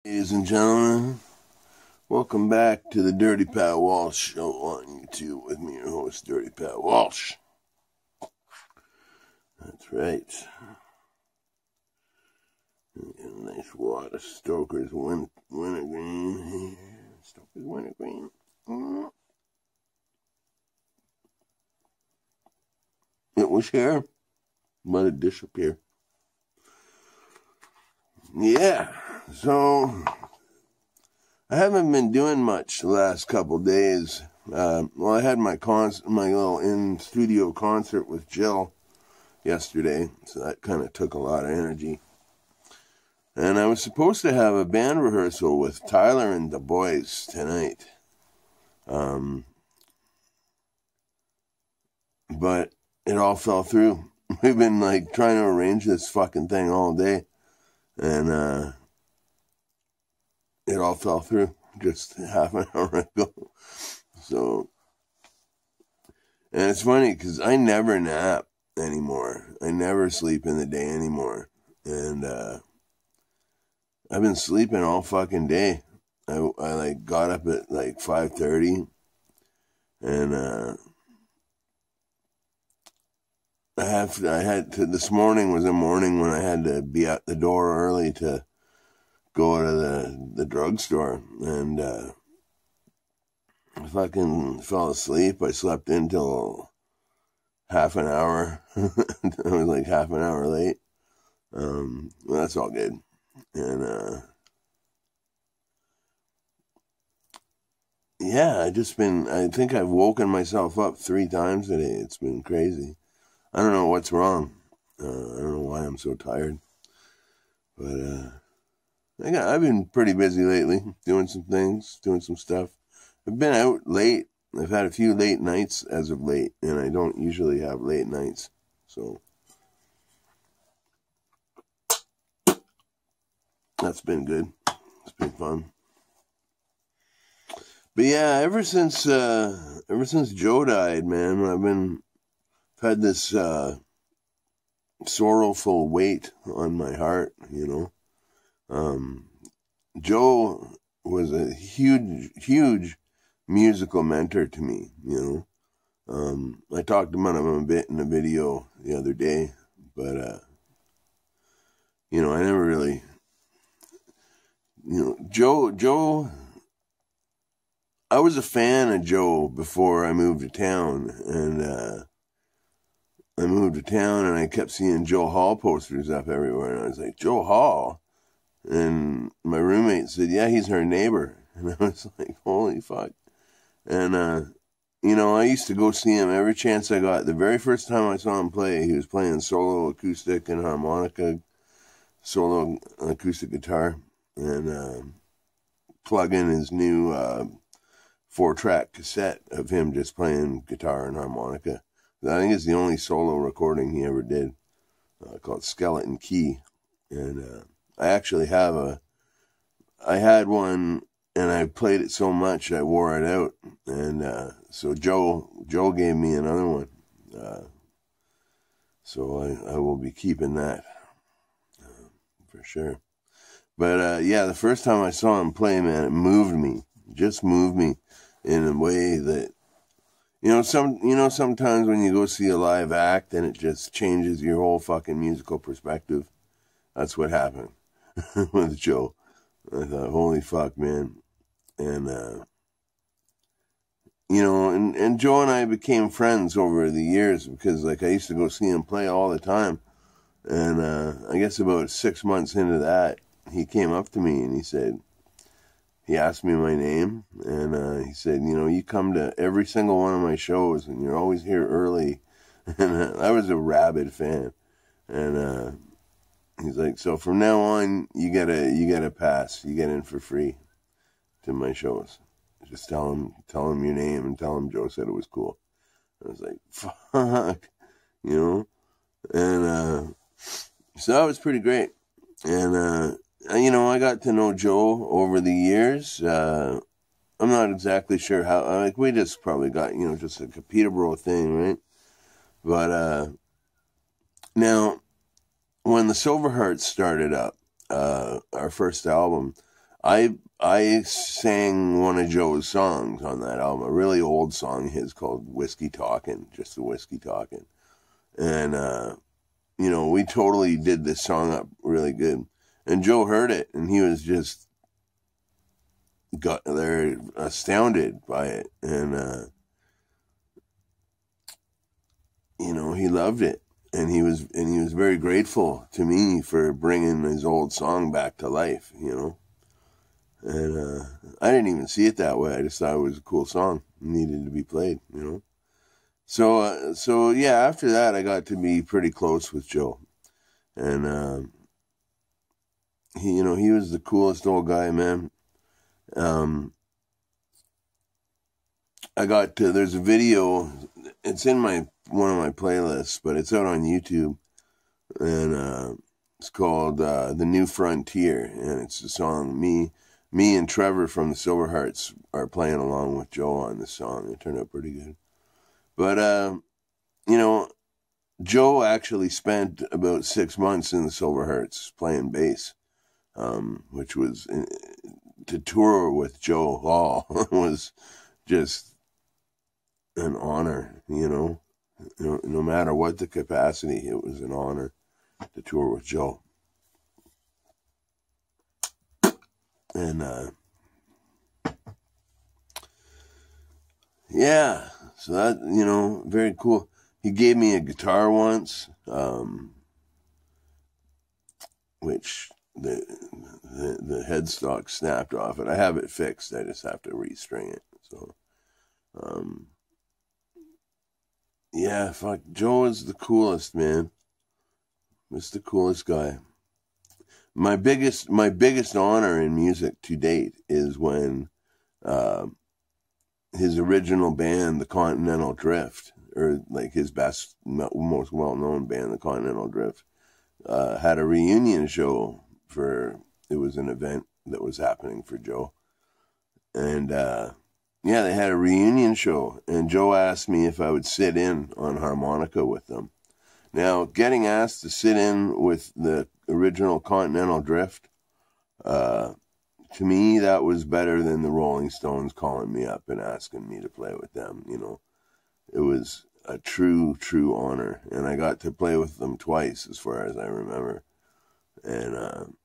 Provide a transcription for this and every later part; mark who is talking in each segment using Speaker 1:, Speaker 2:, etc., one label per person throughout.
Speaker 1: Ladies and gentlemen, welcome back to the Dirty Pat Walsh Show on YouTube with me, your host, Dirty Pat Walsh. That's right. Get a nice wad of Stoker's Wintergreen here. Stoker's Wintergreen. It was here, but it disappeared. Yeah, so I haven't been doing much the last couple days. I had my little in-studio concert with Jill yesterday, so that kind of took a lot of energy. And I was supposed to have a band rehearsal with Tyler and the boys tonight. But it all fell through. We've been trying to arrange this fucking thing all day. And it all fell through just half an hour ago. So, and it's funny because I never nap anymore. I never sleep in the day anymore. And I've been sleeping all fucking day. I got up at 5:30, and this morning was a morning when I had to be at the door early to go to the drugstore, and I fucking fell asleep. I slept until half an hour. I was half an hour late. Well, that's all good. And yeah, I think I've woken myself up 3 times today. It's been crazy. I don't know what's wrong. I don't know why I'm so tired. But I've been pretty busy lately, doing some things, doing some stuff. I've been out late. I've had a few late nights as of late, and I don't usually have late nights. So that's been good. It's been fun. But yeah, ever since Joe died, man, I've had this sorrowful weight on my heart, Joe was a huge musical mentor to me, I talked about him a bit in a video the other day, but I never really, Joe, I was a fan of Joe before I moved to town, and I moved to town and I kept seeing Joe Hall posters up everywhere, and I was like, Joe Hall? And my roommate said, yeah, he's her neighbor. And I was like, holy fuck. And, I used to go see him every chance I got. The very first time I saw him play, he was playing solo acoustic and harmonica, solo acoustic guitar, and plugging his new 4-track cassette of him just playing guitar and harmonica. I think it's the only solo recording he ever did, called Skeleton Key. And I actually I had one, and I played it so much I wore it out. And so Joe gave me another one. So I will be keeping that for sure. But yeah, the first time I saw him play, man, it moved me. It just moved me in a way that, sometimes when you go see a live act and it just changes your whole fucking musical perspective. That's what happened with Joe. I thought, holy fuck, man. And, and Joe and I became friends over the years because, I used to go see him play all the time. And I guess about 6 months into that, he came up to me and he asked me my name, and he said, you come to every single one of my shows, and you're always here early. And I was a rabid fan. And he's like, so from now on, you get a pass. You get in for free to my shows. Just tell him your name and tell him Joe said it was cool. I was like, fuck, And so that was pretty great. And I got to know Joe over the years. I'm not exactly sure how, we just probably got, just a Peterborough thing, right? But now, when the Silverhearts started up, our first album, I sang one of Joe's songs on that album, a really old song of his called Whiskey Talkin', just the Whiskey Talkin'. And, we totally did this song up really good. And Joe heard it, and he was just got there astounded by it. And, he loved it. And he was very grateful to me for bringing his old song back to life, And I didn't even see it that way. I just thought it was a cool song. It needed to be played, So yeah, after that, I got to be pretty close with Joe. And he was the coolest old guy, man. There's a video, it's in one of my playlists, but it's out on YouTube. And it's called The New Frontier. And it's a song me and Trevor from the Silverhearts are playing along with Joe on this song. It turned out pretty good. But, Joe actually spent about 6 months in the Silverhearts playing bass, which was, to tour with Joe Hall was just an honor, no matter what the capacity, it was an honor to tour with Joe. And, yeah, so that, very cool. He gave me a guitar once, which the headstock snapped off it. I have it fixed. I just have to restring it. So, yeah, fuck, Joe is the coolest, man. He's the coolest guy. My biggest honor in music to date is when his original band, the Continental Drift, or like his best, most well-known band, the Continental Drift, had a reunion show it was an event that was happening for Joe. And, they had a reunion show, and Joe asked me if I would sit in on harmonica with them. Now, getting asked to sit in with the original Continental Drift, to me, that was better than the Rolling Stones calling me up and asking me to play with them, It was a true honor, and I got to play with them twice, as far as I remember. And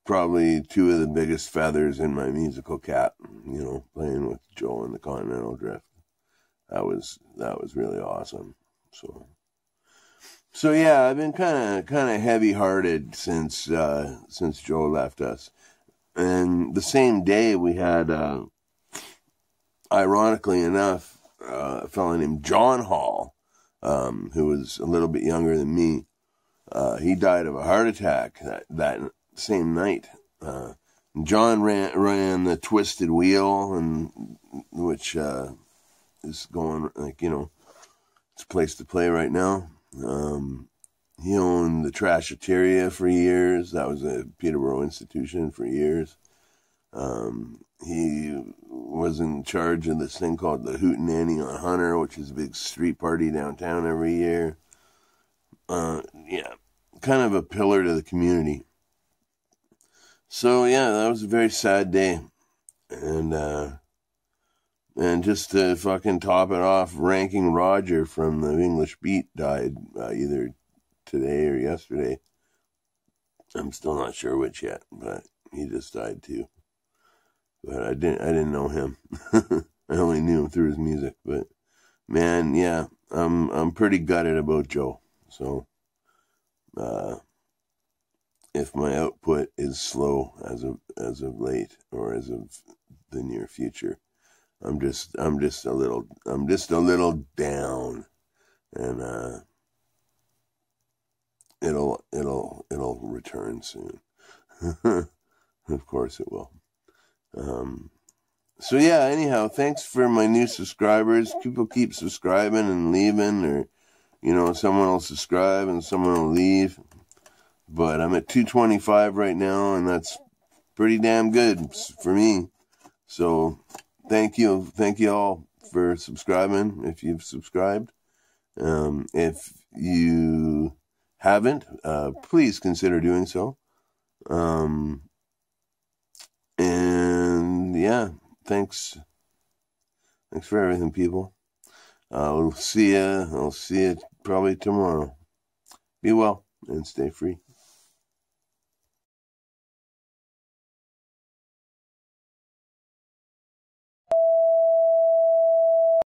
Speaker 1: probably two of the biggest feathers in my musical cap, playing with Joe and the Continental Drift. That was really awesome. So yeah, I've been kind of heavy-hearted since Joe left us. And the same day we had, ironically enough, a fellow named John Hall, who was a little bit younger than me. He died of a heart attack that same night. John ran the Twisted Wheel, and which is going, it's a place to play right now. He owned the Trashateria for years. That was a Peterborough institution for years. He was in charge of this thing called the Hootenanny on Hunter, which is a big street party downtown every year. Kind of a pillar to the community. So yeah, that was a very sad day. And just to fucking top it off, Ranking Roger from the English Beat died either today or yesterday. I'm still not sure which yet, but he just died too. But I didn't know him. I only knew him through his music. But man, yeah, I'm pretty gutted about Joe. So if my output is slow as of late, or as of the near future, I'm just a little down, and it'll return soon. Of course it will. So yeah, anyhow, thanks for my new subscribers. People keep subscribing and leaving, or someone will subscribe and someone will leave. But I'm at 225 right now, and that's pretty damn good for me. So thank you all for subscribing, if you've subscribed. If you haven't, please consider doing so. yeah, thanks for everything, people. We'll see ya. I'll see you probably tomorrow. Be well and stay free.